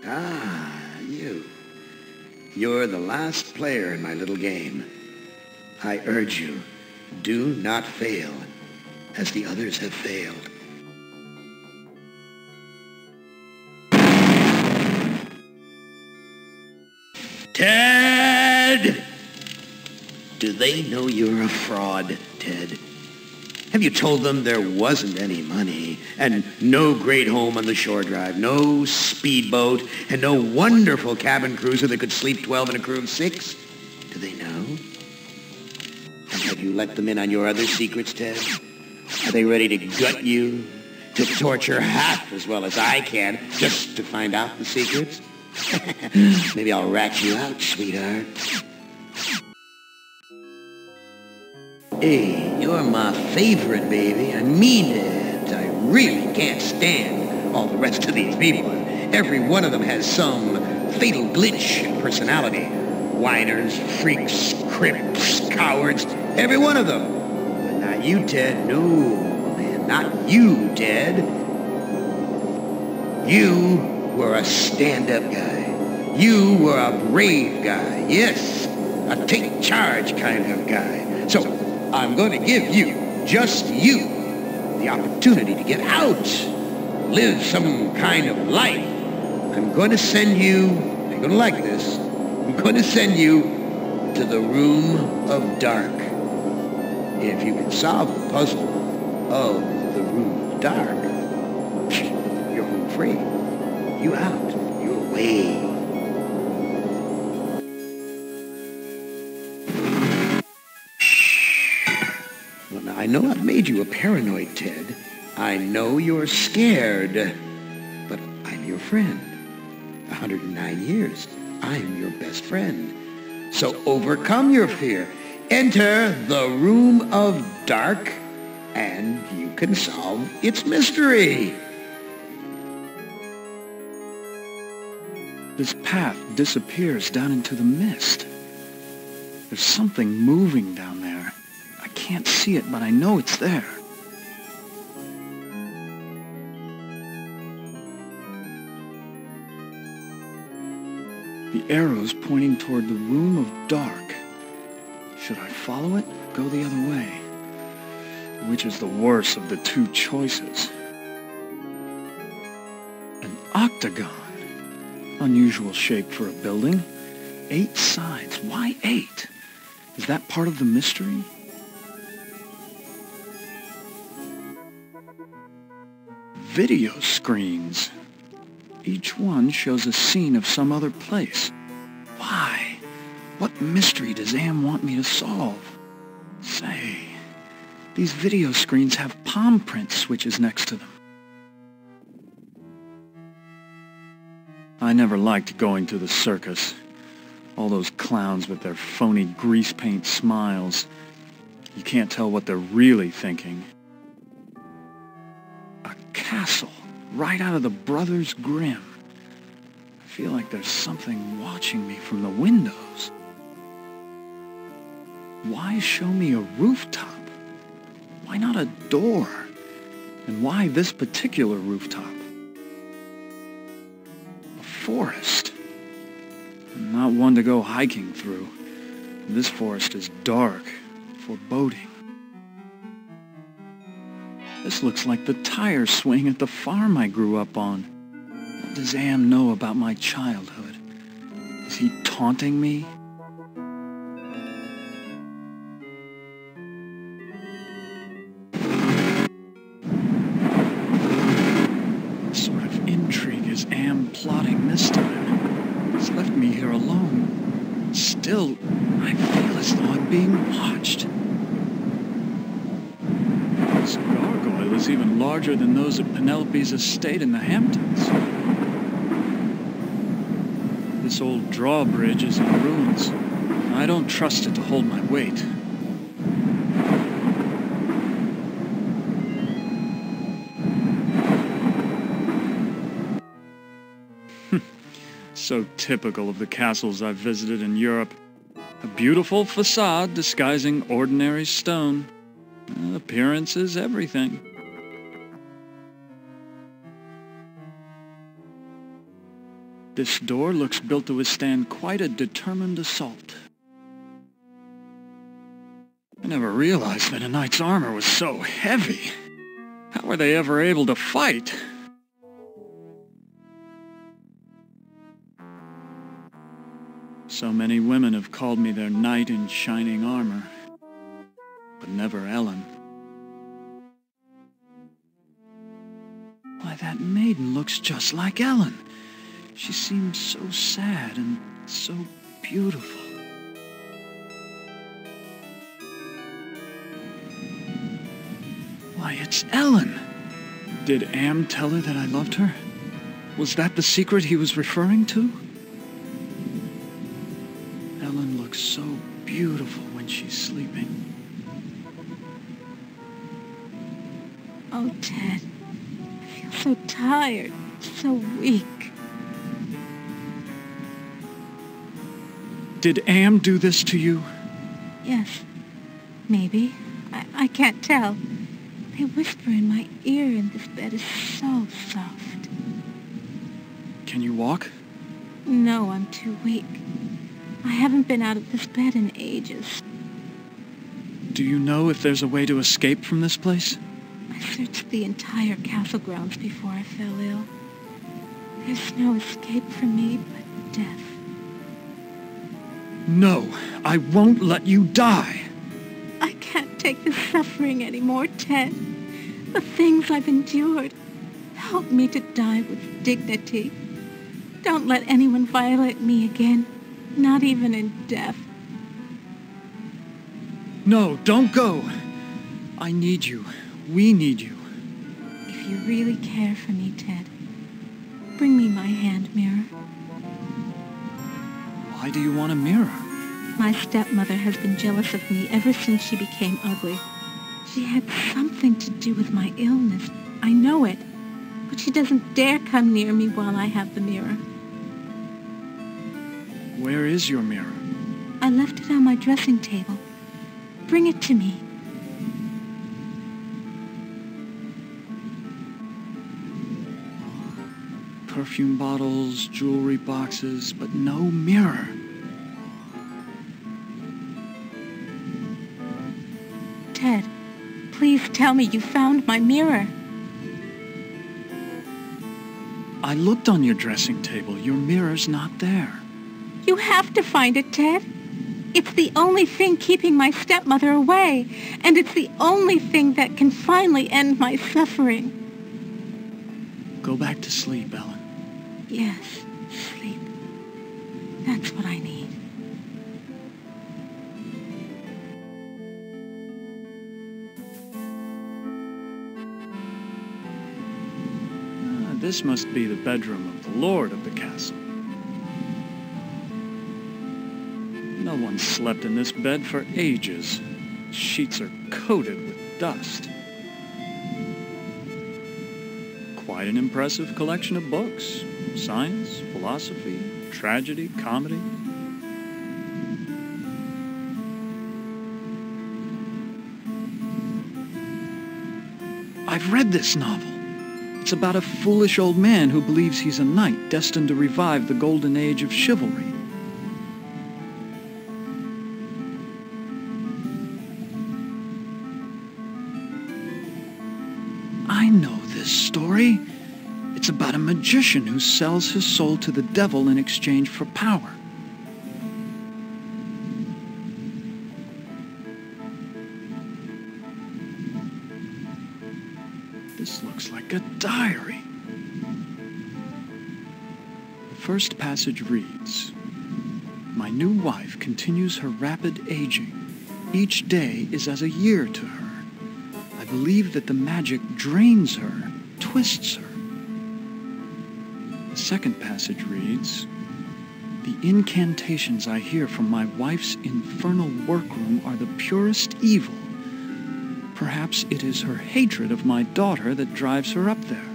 Ah, you. You're the last player in my little game. I urge you, do not fail, as the others have failed. Ted! Do they know you're a fraud, Ted? Have you told them there wasn't any money, and no great home on the shore drive, no speedboat, and no wonderful cabin cruiser that could sleep 12 in a crew of 6? Do they know? And have you let them in on your other secrets, Ted? Are they ready to gut you, to torture half as well as I can, just to find out the secrets? Maybe I'll rat you out, sweetheart. Hey, you're my favorite, baby. I mean it. I really can't stand all the rest of these people. Every one of them has some fatal glitch in personality. Whiners, freaks, crimps, cowards. Every one of them. But not you, Ted. No, man, not you, Ted. You were a stand-up guy. You were a brave guy. Yes, a take-charge kind of guy. So I'm going to give you, just you, the opportunity to get out, live some kind of life. I'm going to send you, you're going to like this, I'm going to send you to the Room of Dark. If you can solve the puzzle of the Room of Dark, you're home free. You out. You're away. I know I've made you a paranoid, Ted. I know you're scared. But I'm your friend. 109 years. I'm your best friend. So overcome your fear. Enter the Room of Dark, and you can solve its mystery. This path disappears down into the mist. There's something moving down there. I can't see it, but I know it's there. The arrow's pointing toward the Room of Dark. Should I follow it or go the other way? Which is the worse of the two choices? An octagon. Unusual shape for a building. 8 sides. Why 8? Is that part of the mystery? Video screens. Each one shows a scene of some other place. Why? What mystery does Am want me to solve? Say, these video screens have palm print switches next to them. I never liked going to the circus. All those clowns with their phony grease paint smiles. You can't tell what they're really thinking. A castle, right out of the Brothers Grimm. I feel like there's something watching me from the windows. Why show me a rooftop? Why not a door? And why this particular rooftop? A forest. I'm not one to go hiking through. This forest is dark, foreboding. This looks like the tire swing at the farm I grew up on. What does Am know about my childhood? Is he taunting me? What sort of intrigue is Am plotting this time? He's left me here alone. Still, I feel as though I'm being watched. This gargoyle is even larger than those at Penelope's estate in the Hamptons. This old drawbridge is in ruins. I don't trust it to hold my weight. So typical of the castles I've visited in Europe. A beautiful facade disguising ordinary stone. Appearance is everything. This door looks built to withstand quite a determined assault. I never realized that a knight's armor was so heavy. How were they ever able to fight? So many women have called me their knight in shining armor, but never Ellen. Why, that maiden looks just like Ellen. She seems so sad and so beautiful. Why, it's Ellen! Did Am tell her that I loved her? Was that the secret he was referring to? Ellen looks so beautiful when she's sleeping. Oh, Ted. I feel so tired, so weak. Did Am do this to you? Yes. Maybe. I can't tell. They whisper in my ear and this bed is so soft. Can you walk? No, I'm too weak. I haven't been out of this bed in ages. Do you know if there's a way to escape from this place? I searched the entire castle grounds before I fell ill. There's no escape for me but death. No, I won't let you die. I can't take the suffering anymore, Ted. The things I've endured. Help me to die with dignity. Don't let anyone violate me again, not even in death. No, don't go. I need you. We need you. If you really care for me, Ted, bring me my hand mirror. Why do you want a mirror? My stepmother has been jealous of me ever since she became ugly. She had something to do with my illness. I know it. But she doesn't dare come near me while I have the mirror. Where is your mirror? I left it on my dressing table. Bring it to me. Perfume bottles, jewelry boxes, but no mirror. Ted, please tell me you found my mirror. I looked on your dressing table. Your mirror's not there. You have to find it, Ted. It's the only thing keeping my stepmother away, and it's the only thing that can finally end my suffering. Go back to sleep, Ellen. Yes, sleep. That's what I need. This must be the bedroom of the lord of the castle. No one slept in this bed for ages. Sheets are coated with dust. Quite an impressive collection of books. Science, philosophy, tragedy, comedy. I've read this novel. It's about a foolish old man who believes he's a knight destined to revive the golden age of chivalry. I know this story. It's about a magician who sells his soul to the devil in exchange for power. This looks like a diary. The first passage reads, "My new wife continues her rapid aging. Each day is as a year to her. I believe that the magic drains her, twists her." The second passage reads, "The incantations I hear from my wife's infernal workroom are the purest evil. Perhaps it is her hatred of my daughter that drives her up there."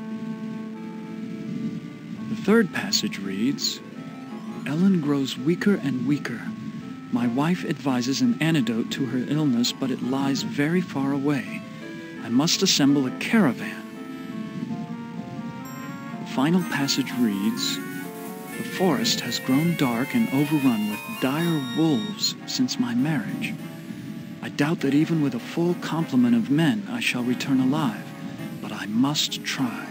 The third passage reads, "Ellen grows weaker and weaker. My wife advises an antidote to her illness, but it lies very far away. I must assemble a caravan." The final passage reads, "The forest has grown dark and overrun with dire wolves since my marriage. I doubt that even with a full complement of men I shall return alive, but I must try.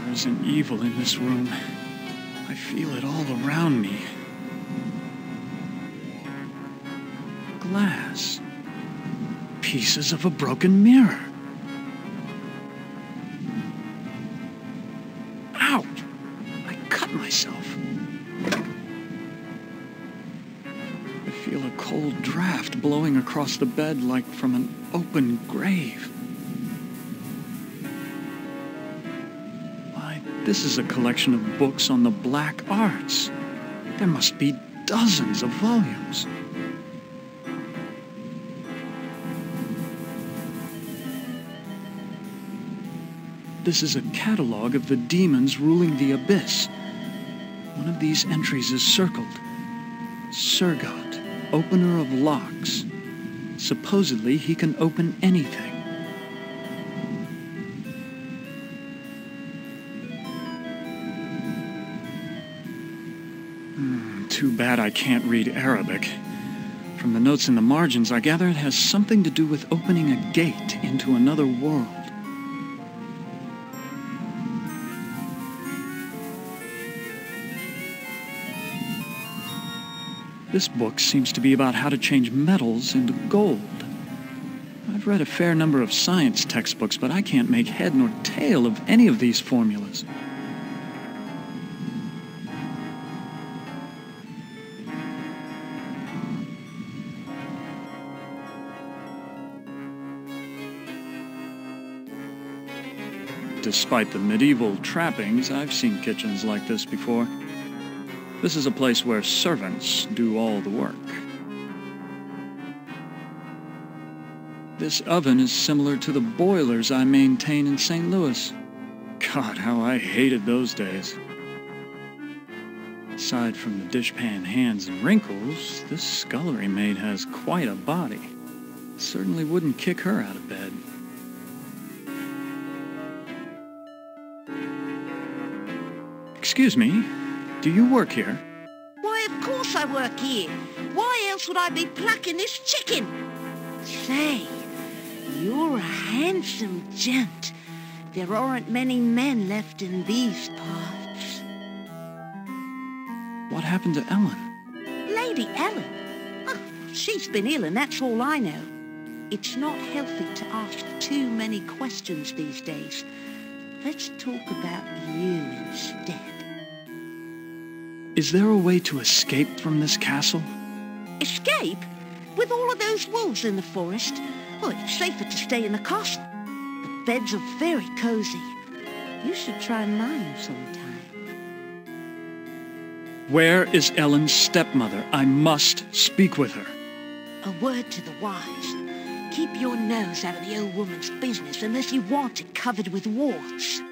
There's an evil in this room. I feel it all around me. Glass. Pieces of a broken mirror. Ouch! I cut myself. I feel a cold draft blowing across the bed like from an open grave. This is a collection of books on the black arts. There must be dozens of volumes. This is a catalog of the demons ruling the abyss. One of these entries is circled. Surgot, opener of locks. Supposedly he can open anything. Too bad I can't read Arabic. From the notes in the margins, I gather it has something to do with opening a gate into another world. This book seems to be about how to change metals into gold. I've read a fair number of science textbooks, but I can't make head nor tail of any of these formulas. Despite the medieval trappings, I've seen kitchens like this before. This is a place where servants do all the work. This oven is similar to the boilers I maintain in St. Louis. God, how I hated those days. Aside from the dishpan hands and wrinkles, this scullery maid has quite a body. Certainly wouldn't kick her out of bed. Excuse me, do you work here? Why, of course I work here. Why else would I be plucking this chicken? Say, you're a handsome gent. There aren't many men left in these parts. What happened to Ellen? Lady Ellen? Oh, she's been ill and that's all I know. It's not healthy to ask too many questions these days. Let's talk about you instead. Is there a way to escape from this castle? Escape? With all of those wolves in the forest? Oh, it's safer to stay in the castle. The beds are very cozy. You should try mine sometime. Where is Ellen's stepmother? I must speak with her. A word to the wise. Keep your nose out of the old woman's business unless you want it covered with warts.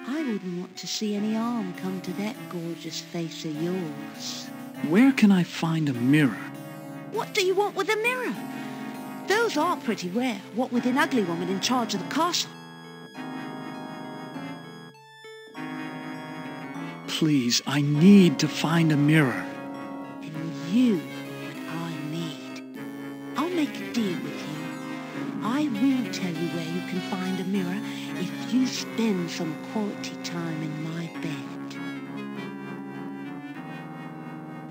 I wouldn't want to see any harm come to that gorgeous face of yours. Where can I find a mirror? What do you want with a mirror? Those are pretty rare, what with an ugly woman in charge of the castle. Please, I need to find a mirror. And you what I need. I'll make a deal with you. I will tell you where you can find a mirror if you spend some quality time in my bed.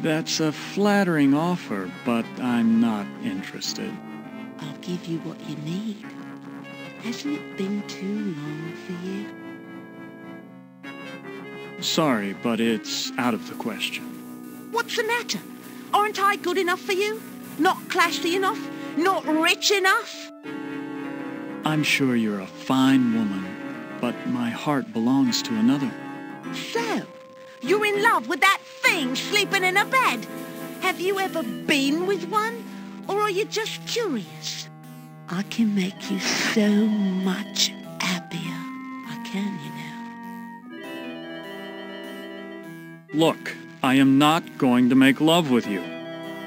That's a flattering offer, but I'm not interested. I'll give you what you need. Hasn't it been too long for you? Sorry, but it's out of the question. What's the matter? Aren't I good enough for you? Not classy enough? Not rich enough? I'm sure you're a fine woman, but my heart belongs to another. So, you're in love with that thing sleeping in a bed? Have you ever been with one? Or are you just curious? I can make you so much happier. I can, you know. Look, I am not going to make love with you.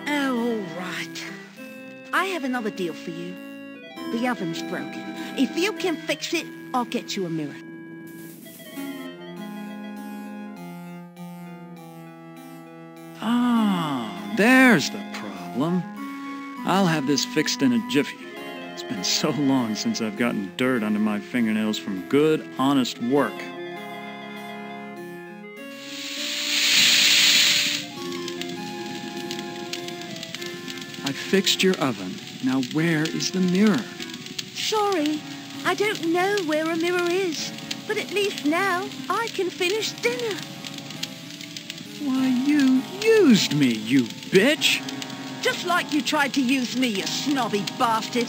Oh, all right. I have another deal for you. The oven's broken. If you can fix it, I'll get you a mirror. Ah, there's the problem. I'll have this fixed in a jiffy. It's been so long since I've gotten dirt under my fingernails from good, honest work. I fixed your oven. Now where is the mirror? Sorry, I don't know where a mirror is. But at least now I can finish dinner. Why, you used me, you bitch! Just like you tried to use me, you snobby bastard.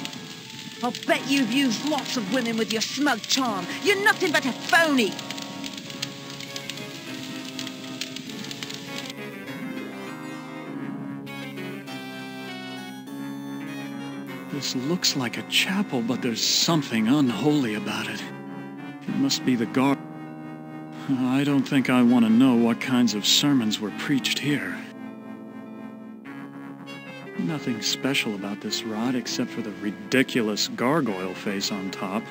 I'll bet you've used lots of women with your smug charm. You're nothing but a phony. This looks like a chapel, but there's something unholy about it. It must be the guard. I don't think I want to know what kinds of sermons were preached here. Nothing special about this rod except for the ridiculous gargoyle face on top.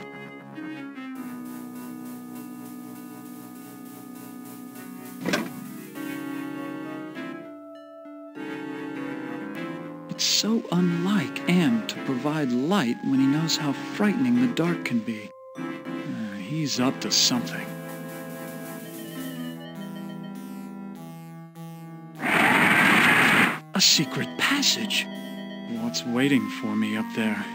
It's so unlike M to provide light when he knows how frightening the dark can be. He's up to something. A secret passage. What's waiting for me up there?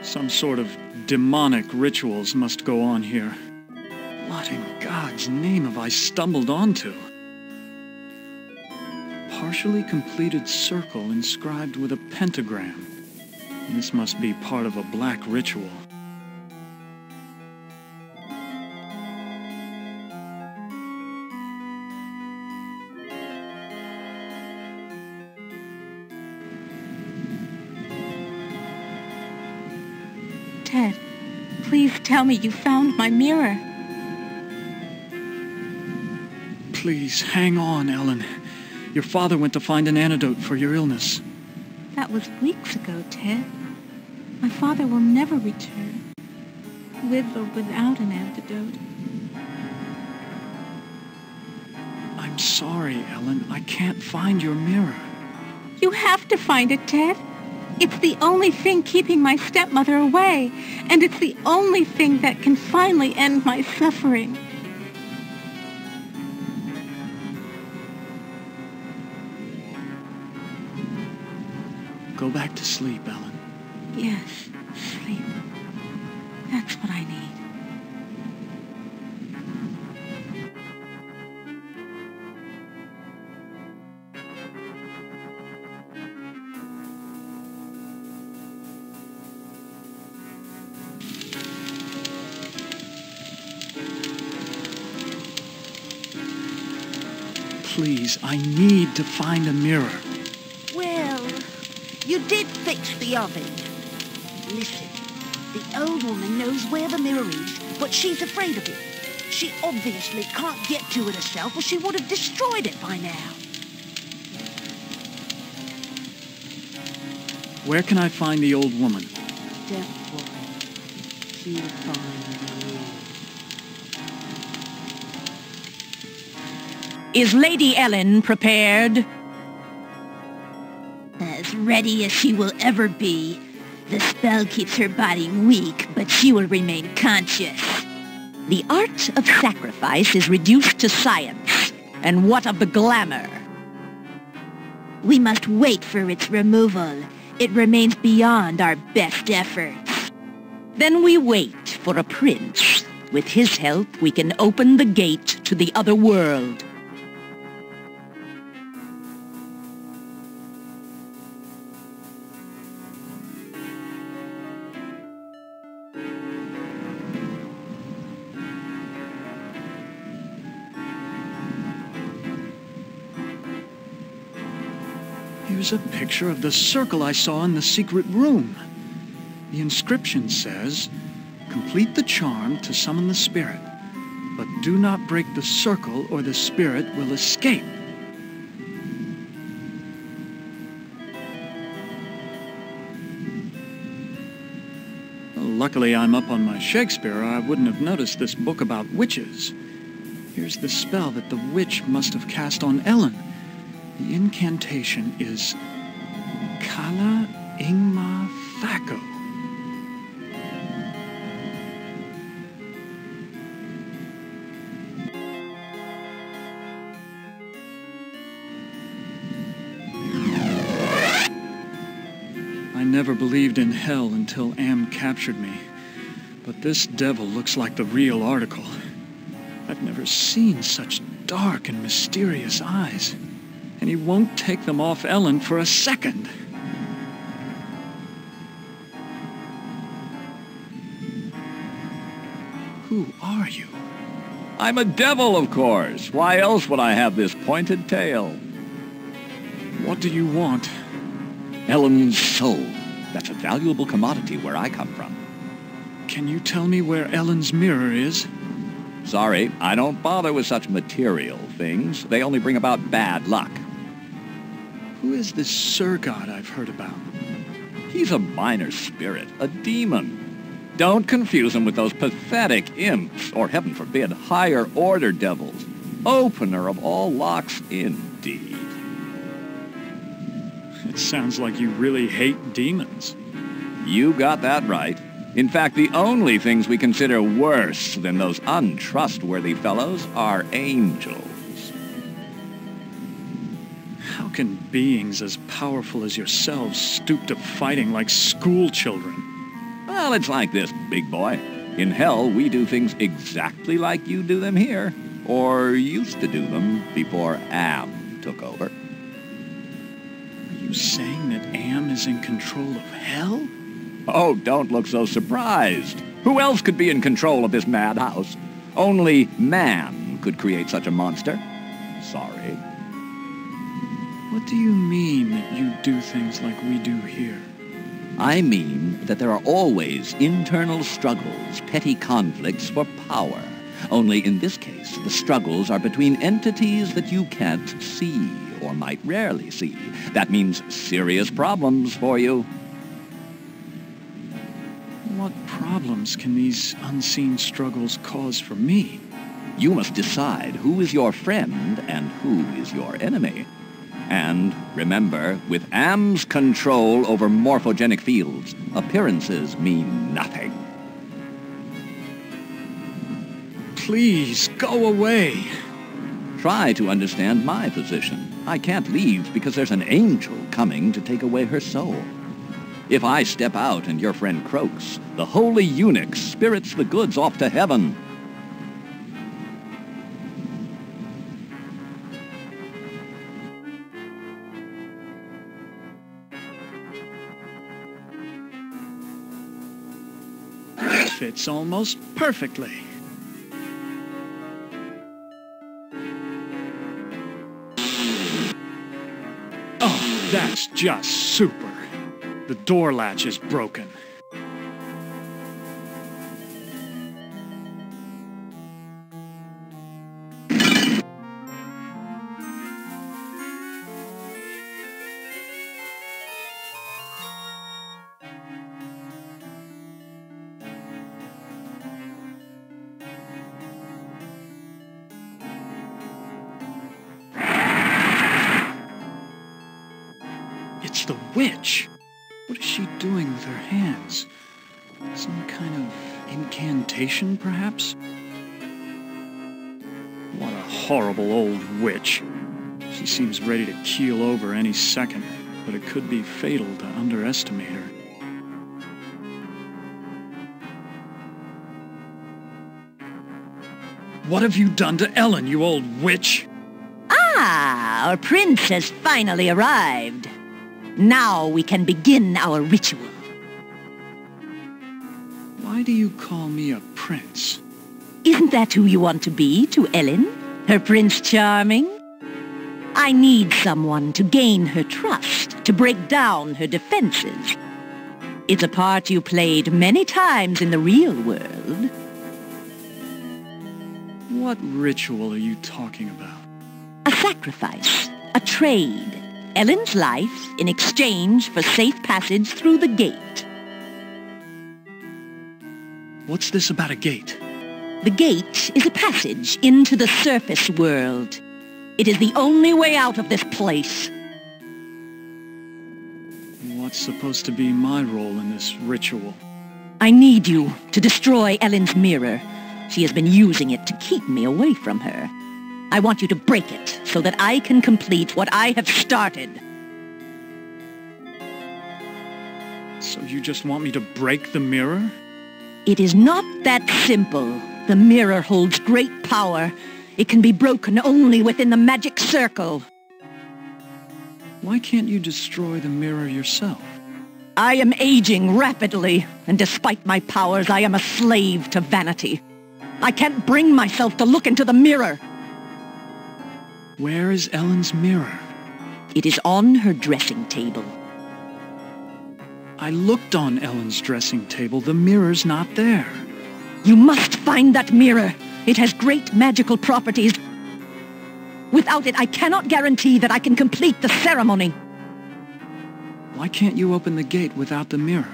Some sort of demonic rituals must go on here. What in God's name have I stumbled onto? Partially completed circle inscribed with a pentagram. This must be part of a black ritual. Ted, please tell me you found my mirror. Please, hang on, Ellen. Your father went to find an antidote for your illness. That was weeks ago, Ted. My father will never return, with or without an antidote. I'm sorry, Ellen. I can't find your mirror. You have to find it, Ted. It's the only thing keeping my stepmother away, and it's the only thing that can finally end my suffering. Go back to sleep, Ellen. Yes, sleep. That's what I need. Please, I need to find a mirror. Well, you did fix the oven. Listen, the old woman knows where the mirror is, but she's afraid of it. She obviously can't get to it herself, or she would have destroyed it by now. Where can I find the old woman? Don't worry. She'll find you. Is Lady Ellen prepared? As ready as she will ever be. The spell keeps her body weak, but she will remain conscious. The art of sacrifice is reduced to science. And what of the glamour? We must wait for its removal. It remains beyond our best efforts. Then we wait for a prince. With his help, we can open the gate to the other world. Here's a picture of the circle I saw in the secret room. The inscription says, complete the charm to summon the spirit, but do not break the circle or the spirit will escape. Luckily, I'm up on my Shakespeare, or I wouldn't have noticed this book about witches. Here's the spell that the witch must have cast on Ellen. The incantation is Kala Ingma Thako. I never believed in hell until Am captured me. But this devil looks like the real article. I've never seen such dark and mysterious eyes. And he won't take them off Ellen for a second. Who are you? I'm a devil, of course. Why else would I have this pointed tail? What do you want? Ellen's soul. That's a valuable commodity where I come from. Can you tell me where Ellen's mirror is? Sorry, I don't bother with such material things. They only bring about bad luck. Who is this Sir God I've heard about? He's a minor spirit, a demon. Don't confuse him with those pathetic imps, or heaven forbid, higher-order devils. Opener of all locks, indeed. It sounds like you really hate demons. You got that right. In fact, the only things we consider worse than those untrustworthy fellows are angels. How can beings as powerful as yourselves stoop to fighting like school children? Well, it's like this, big boy. In hell, we do things exactly like you do them here, or used to do them before Am took over. Are you saying that Am is in control of hell? Oh, don't look so surprised. Who else could be in control of this madhouse? Only man could create such a monster. Sorry. What do you mean that you do things like we do here? I mean that there are always internal struggles, petty conflicts for power. Only in this case, the struggles are between entities that you can't see, or might rarely see. That means serious problems for you. What problems can these unseen struggles cause for me? You must decide who is your friend and who is your enemy. And remember, with Am's control over morphogenic fields, appearances mean nothing. Please, go away. Try to understand my position. I can't leave because there's an angel coming to take away her soul. If I step out and your friend croaks, the holy eunuch spirits the goods off to heaven. Fits almost perfectly. Oh, that's just super. The door latch is broken. It's the witch. What is she doing with her hands? Some kind of incantation, perhaps? What a horrible old witch. She seems ready to keel over any second, but it could be fatal to underestimate her. What have you done to Ellen, you old witch? Ah, our prince has finally arrived. Now we can begin our ritual. Why do you call me a prince? Isn't that who you want to be to Ellen? Her Prince Charming? I need someone to gain her trust, to break down her defenses. It's a part you played many times in the real world. What ritual are you talking about? A sacrifice, a trade. Ellen's life in exchange for safe passage through the gate. What's this about a gate? The gate is a passage into the surface world. It is the only way out of this place. What's supposed to be my role in this ritual? I need you to destroy Ellen's mirror. She has been using it to keep me away from her. I want you to break it so that I can complete what I have started. So you just want me to break the mirror? It is not that simple. The mirror holds great power. It can be broken only within the magic circle. Why can't you destroy the mirror yourself? I am aging rapidly, and despite my powers, I am a slave to vanity. I can't bring myself to look into the mirror. Where is Ellen's mirror? It is on her dressing table. I looked on Ellen's dressing table. The mirror's not there. You must find that mirror. It has great magical properties. Without it, I cannot guarantee that I can complete the ceremony. Why can't you open the gate without the mirror?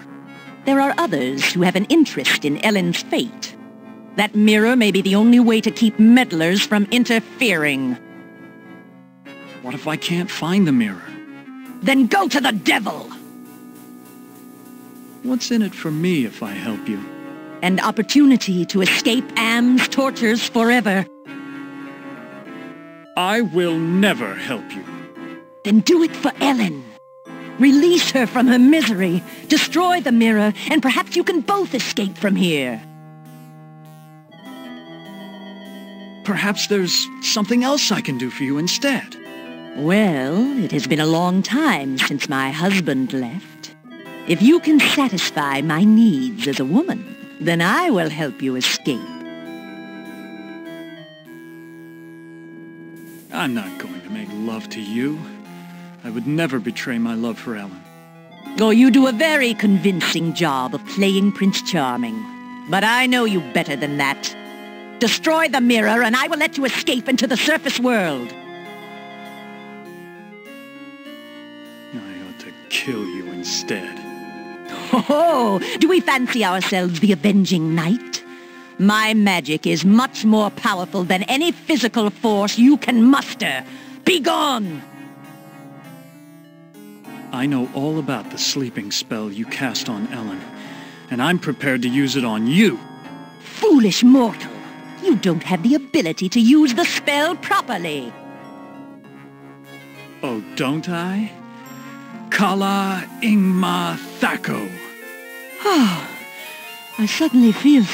There are others who have an interest in Ellen's fate. That mirror may be the only way to keep meddlers from interfering. What if I can't find the mirror? Then go to the devil! What's in it for me if I help you? An opportunity to escape Am's tortures forever. I will never help you. Then do it for Ellen. Release her from her misery, destroy the mirror, and perhaps you can both escape from here. Perhaps there's something else I can do for you instead. Well, it has been a long time since my husband left. If you can satisfy my needs as a woman, then I will help you escape. I'm not going to make love to you. I would never betray my love for Ellen. Oh, you do a very convincing job of playing Prince Charming. But I know you better than that. Destroy the mirror and I will let you escape into the surface world. I ought to kill you instead. Oh, do we fancy ourselves the avenging knight? My magic is much more powerful than any physical force you can muster. Be gone! I know all about the sleeping spell you cast on Ellen, and I'm prepared to use it on you. Foolish mortal! You don't have the ability to use the spell properly. Oh, don't I? Kala Ingma Thako. Oh, I suddenly feel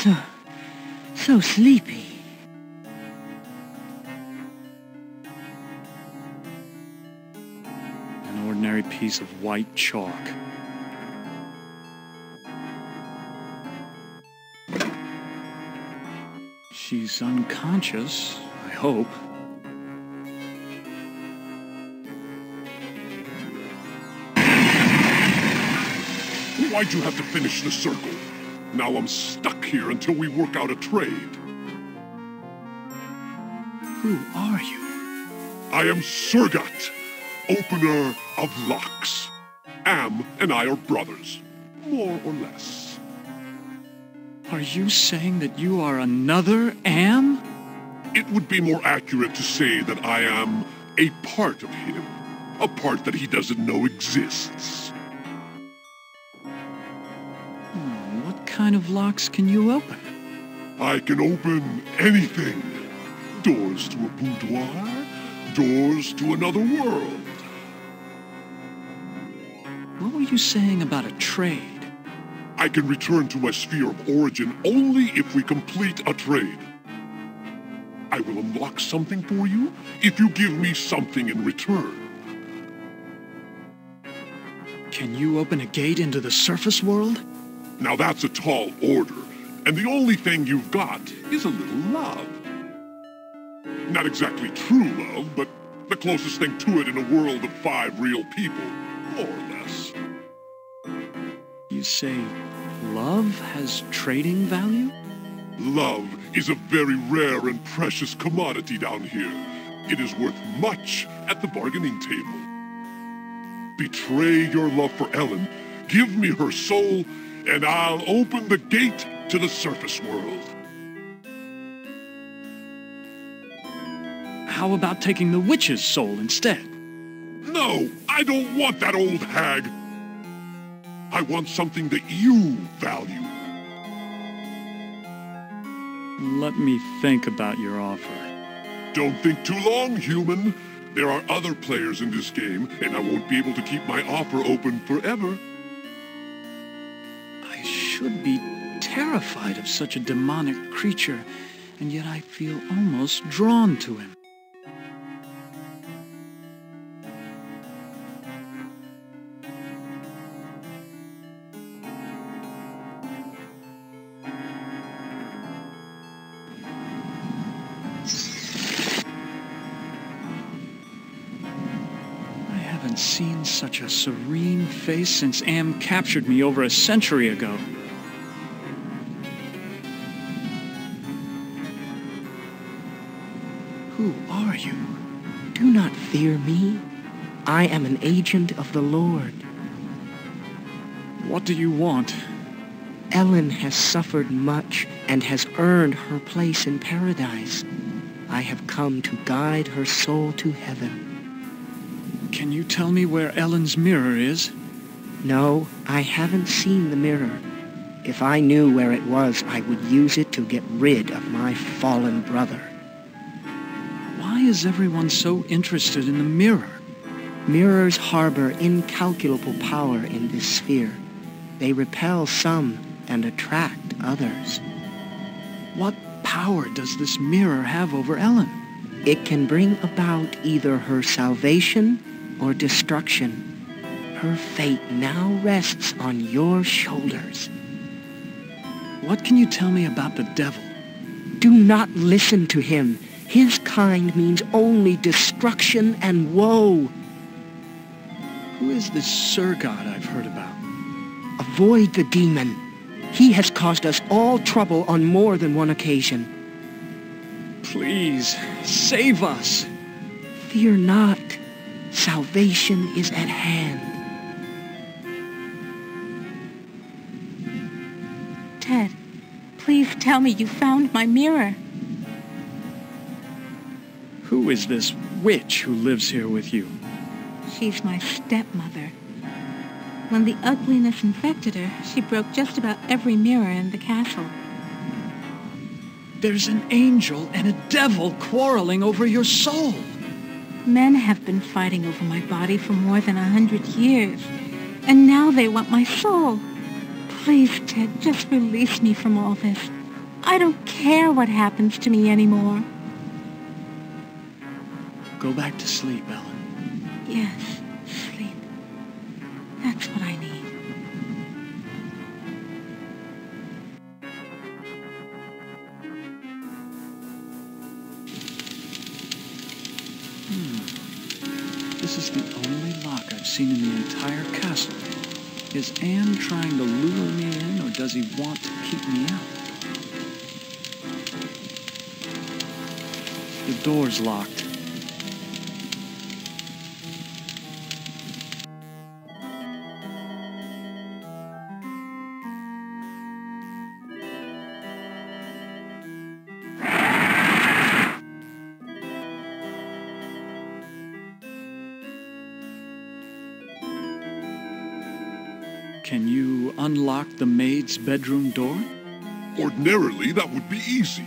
so sleepy. An ordinary piece of white chalk. She's unconscious, I hope. Why'd you have to finish the circle? Now I'm stuck here until we work out a trade. Who are you? I am Surgat, opener of locks. Am and I are brothers, more or less. Are you saying that you are another Am? It would be more accurate to say that I am a part of him, a part that he doesn't know exists. What kind of locks can you open? I can open anything. Doors to a boudoir, doors to another world. What were you saying about a trade? I can return to my sphere of origin only if we complete a trade. I will unlock something for you if you give me something in return. Can you open a gate into the surface world? Now that's a tall order, and the only thing you've got is a little love. Not exactly true love, but the closest thing to it in a world of 5 real people, more or less. You say love has trading value? Love is a very rare and precious commodity down here. It is worth much at the bargaining table. Betray your love for Ellen, give me her soul, and I'll open the gate to the surface world. How about taking the witch's soul instead? No, I don't want that old hag. I want something that you value. Let me think about your offer. Don't think too long, human. There are other players in this game, and I won't be able to keep my offer open forever. I should be terrified of such a demonic creature, and yet I feel almost drawn to him. Seen such a serene face since Am captured me over a century ago. Who are you? Do not fear me. I am an agent of the Lord. What do you want? Ellen has suffered much and has earned her place in paradise. I have come to guide her soul to heaven. Can you tell me where Ellen's mirror is? No, I haven't seen the mirror. If I knew where it was, I would use it to get rid of my fallen brother. Why is everyone so interested in the mirror? Mirrors harbor incalculable power in this sphere. They repel some and attract others. What power does this mirror have over Ellen? It can bring about either her salvation or destruction. Her fate now rests on your shoulders. What can you tell me about the devil? Do not listen to him. His kind means only destruction and woe. Who is this Sir God I've heard about? Avoid the demon. He has caused us all trouble on more than one occasion. Please, save us. Fear not. Salvation is at hand. Ted, please tell me you found my mirror. Who is this witch who lives here with you? She's my stepmother. When the ugliness infected her, she broke just about every mirror in the castle. There's an angel and a devil quarreling over your soul. Men have been fighting over my body for more than 100 years, and now they want my soul. Please, Ted, just release me from all this. I don't care what happens to me anymore. Go back to sleep, Ellen. Yes, sleep. That's what I need. This is the only lock I've seen in the entire castle. Is Anne trying to lure me in, or does he want to keep me out? The door's locked. Can you unlock the maid's bedroom door? Ordinarily, that would be easy,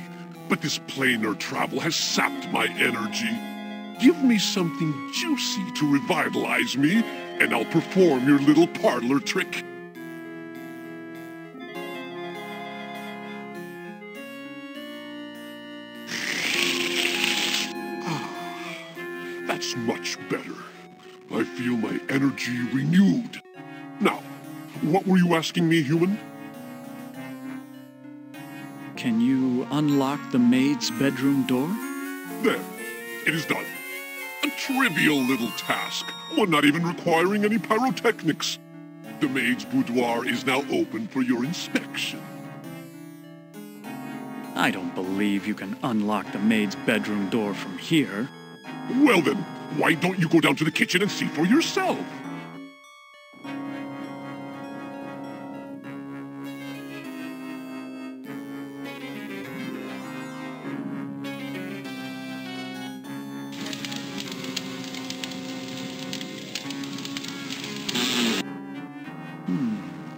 but this planar travel has sapped my energy. Give me something juicy to revitalize me, and I'll perform your little parlor trick. That's much better. I feel my energy renewed. Now, what were you asking me, human? Can you unlock the maid's bedroom door? There. It is done. A trivial little task, one not even requiring any pyrotechnics. The maid's boudoir is now open for your inspection. I don't believe you can unlock the maid's bedroom door from here. Well then, why don't you go down to the kitchen and see for yourself?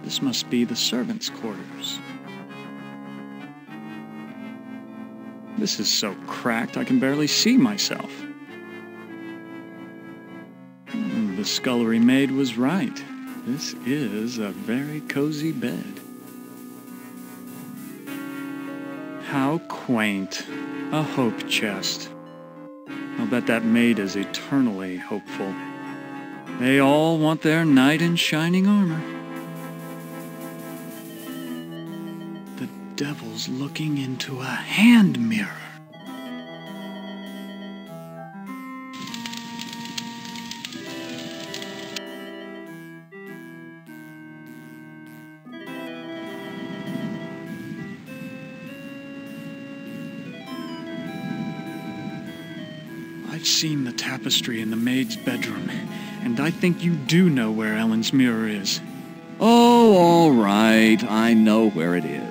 This must be the servants' quarters. This is so cracked I can barely see myself. The scullery maid was right. This is a very cozy bed. How quaint. A hope chest. I'll bet that maid is eternally hopeful. They all want their knight in shining armor. The devil's looking into a hand mirror. I've seen the tapestry in the maid's bedroom, and I think you do know where Ellen's mirror is. Oh, all right. I know where it is.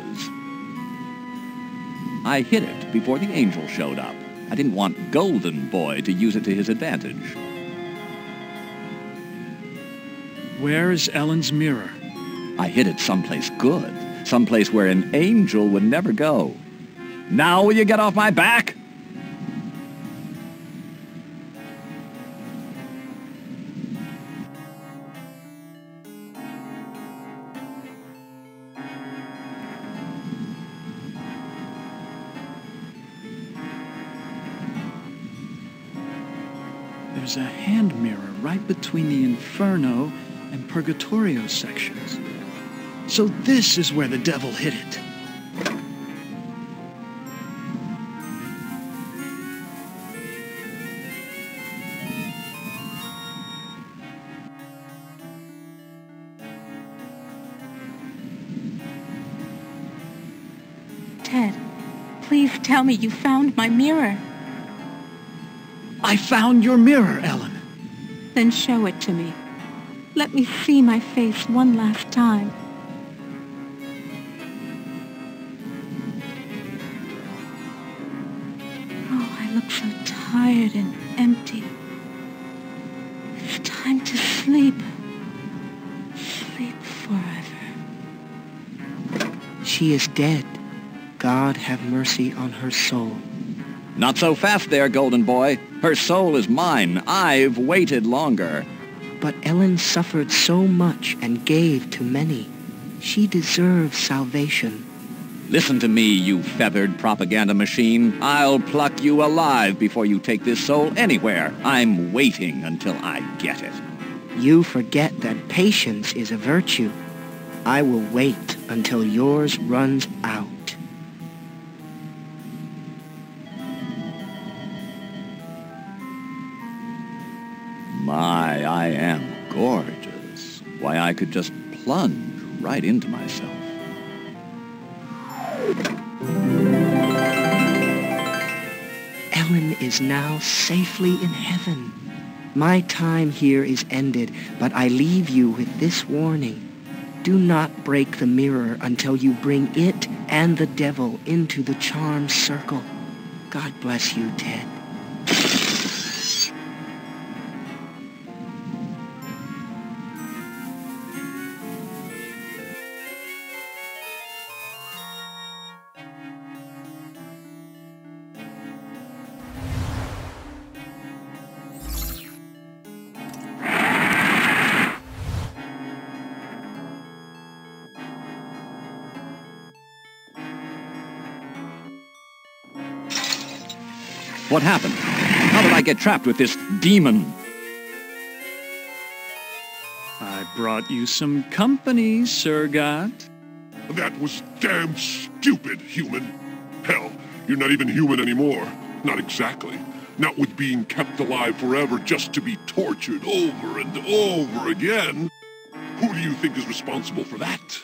I hid it before the angel showed up. I didn't want Golden Boy to use it to his advantage. Where is Ellen's mirror? I hid it someplace good. Someplace where an angel would never go. Now will you get off my back? There's a hand mirror right between the Inferno and Purgatorio sections. So this is where the devil hid it. Ted, please tell me you found my mirror. I found your mirror, Ellen. Then show it to me. Let me see my face one last time. Oh, I look so tired and empty. It's time to sleep. Sleep forever. She is dead. God have mercy on her soul. Not so fast there, Golden Boy. Her soul is mine. I've waited longer. But Ellen suffered so much and gave to many. She deserves salvation. Listen to me, you feathered propaganda machine. I'll pluck you alive before you take this soul anywhere. I'm waiting until I get it. You forget that patience is a virtue. I will wait until yours runs out. My, I am gorgeous. Why, I could just plunge right into myself. Ellen is now safely in heaven. My time here is ended, but I leave you with this warning. Do not break the mirror until you bring it and the devil into the charmed circle. God bless you, Ted. What happened? How did I get trapped with this demon? I brought you some company, Sir God. That was damn stupid, human. Hell, you're not even human anymore. Not exactly. Not with being kept alive forever just to be tortured over and over again. Who do you think is responsible for that?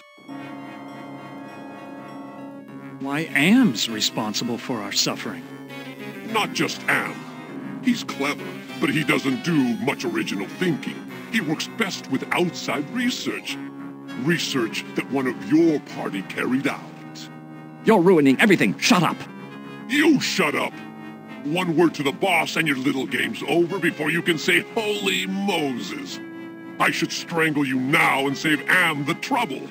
Why, Am's responsible for our suffering. Not just Am. He's clever, but he doesn't do much original thinking. He works best with outside research. Research that one of your party carried out. You're ruining everything. Shut up. You shut up! One word to the boss and your little game's over before you can say, Holy Moses! I should strangle you now and save Am the trouble.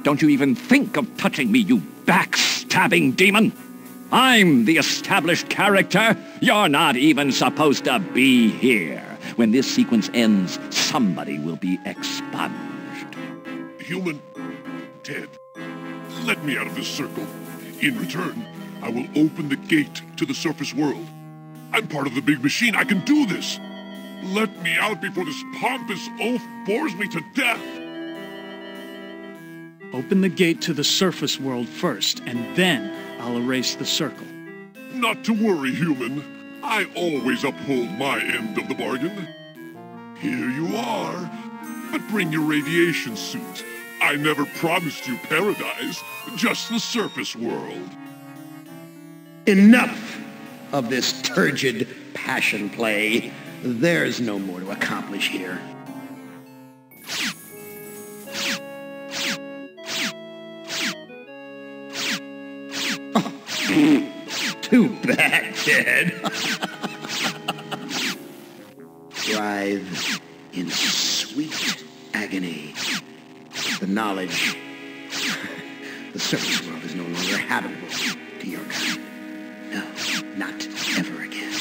Don't you even think of touching me, you backstabbing demon! I'm the established character. You're not even supposed to be here. When this sequence ends, somebody will be expunged. Human, dead. Let me out of this circle. In return, I will open the gate to the surface world. I'm part of the big machine. I can do this. Let me out before this pompous oaf bores me to death. Open the gate to the surface world first, and then I'll erase the circle. Not to worry, human. I always uphold my end of the bargain. Here you are. But bring your radiation suit. I never promised you paradise, just the surface world. Enough of this turgid passion play. There's no more to accomplish here. Too bad, Dad. Writhe in sweet agony. The knowledge the surface world is no longer habitable to your kind. No, not ever again.